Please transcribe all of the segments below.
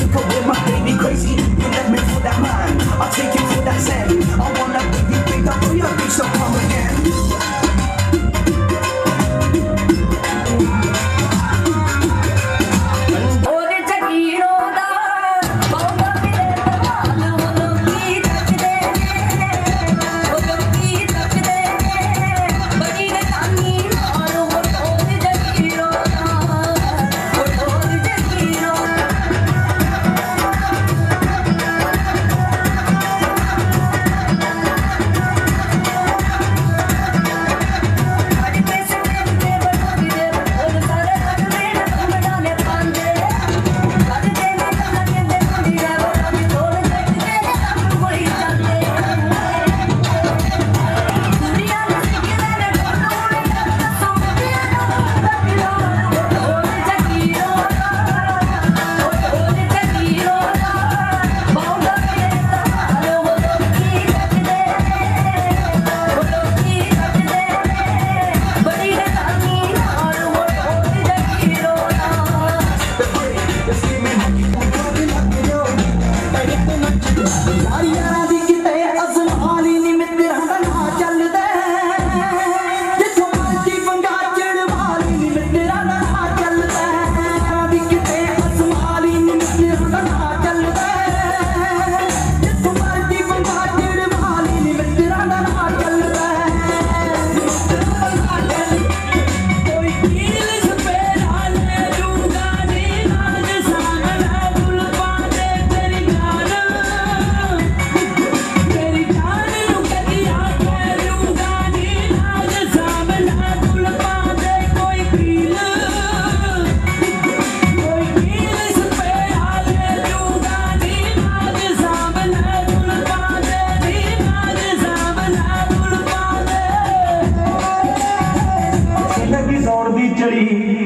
paper with my baby crazy. You left me for that man, I'll take you for that sand. I wanna give you big up for your big, so come again.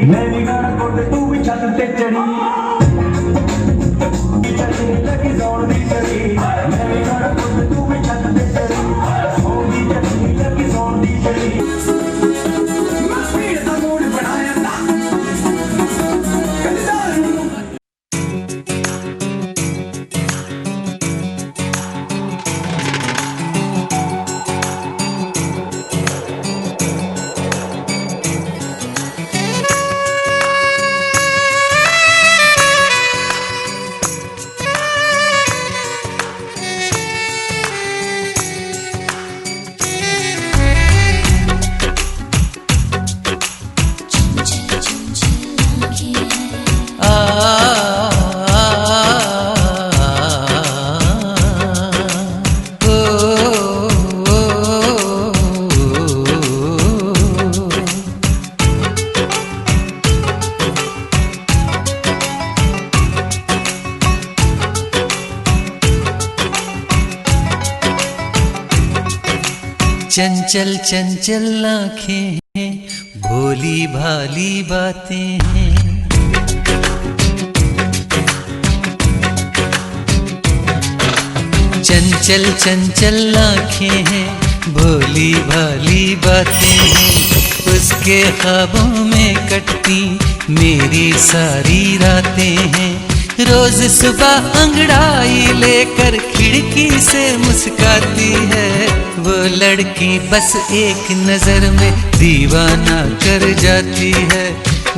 मैं भी गाना कोटे तू भी छत ते चढ़ी लगी जोड़ दी चढ़ी मैं भी गाना कोटे तू भी छत ते चढ़ी होगी चढ़ी लगी जोड़ दी चढ़ी मस्ती दा मूड बनाया ना चंचल चंचल आँखें हैं, भोली भाली बातें हैं। चंचल चंचल आँखें हैं, भोली भाली बातें हैं। उसके ख्वाबों में कटती मेरी सारी रातें हैं। रोज सुबह अंगड़ाई लेकर खिड़की से मुस्काती है। वो लड़की बस एक नजर में दीवाना कर जाती है।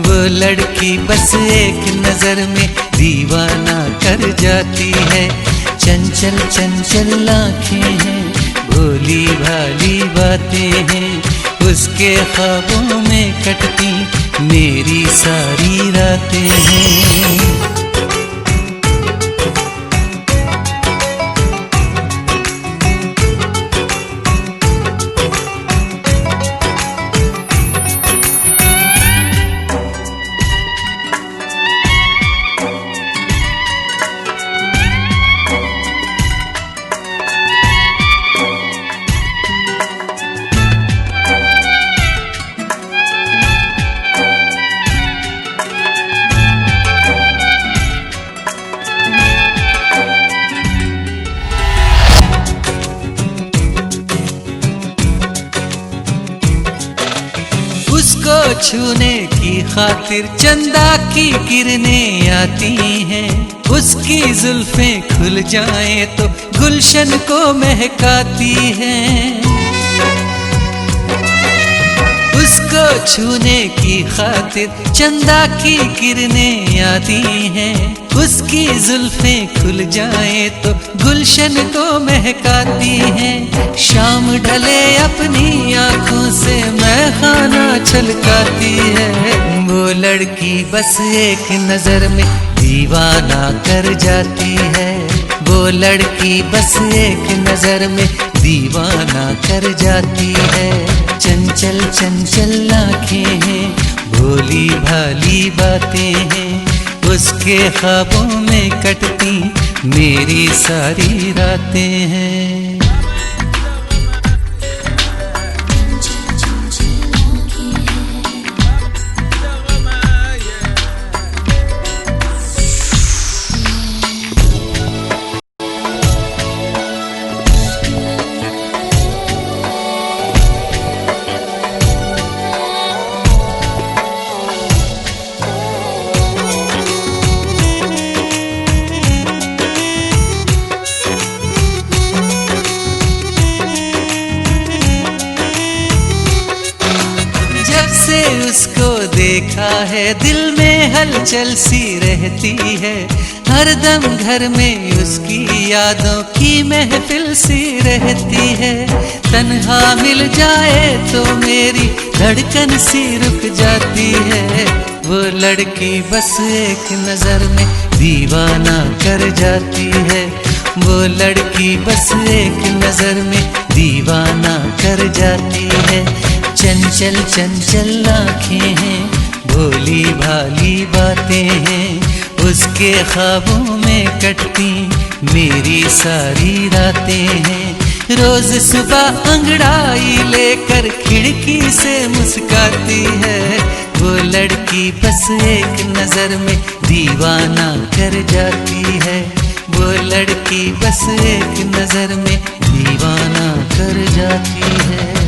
वो लड़की बस एक नजर में दीवाना कर जाती है। चंचल चंचल आँखें हैं, भोली भाली बातें हैं। उसके ख्वाबों में कटती मेरी सारी रातें हैं। उसको छूने की की खातिर चंदा की किरणें आती हैं। उसकी जुल्फें खुल जाएं तो गुलशन को महकाती हैं। उसको छूने की खातिर चंदा की किरणें आती हैं। उसकी जुल्फें खुल जाएं तो गुलशन को महकाती हैं। शाम ढले अपनी आंखों से मैखाना छलकाती है। वो लड़की बस एक नजर में दीवाना कर जाती है। वो लड़की बस एक नजर में दीवाना कर जाती है। चंचल चंचल आँखें हैं, भोली भाली बातें हैं। उसके ख्वाबों में कटती मेरी सारी रातें हैं। उसको देखा है दिल में हलचल सी रहती है। हरदम घर में उसकी यादों की महफिल सी रहती है। तन्हा मिल जाए तो मेरी धड़कन सी रुक जाती है। वो लड़की बस एक नजर में दीवाना कर जाती है। वो लड़की बस एक नजर में दीवाना कर जाती है। चंचल चंचल आँखें हैं, भोली भाली बातें हैं। उसके ख्वाबों में कटती मेरी सारी रातें हैं। रोज सुबह अंगड़ाई लेकर खिड़की से मुस्काती है। वो लड़की बस एक नजर में दीवाना कर जाती है। वो लड़की बस एक नजर में दीवाना कर जाती है।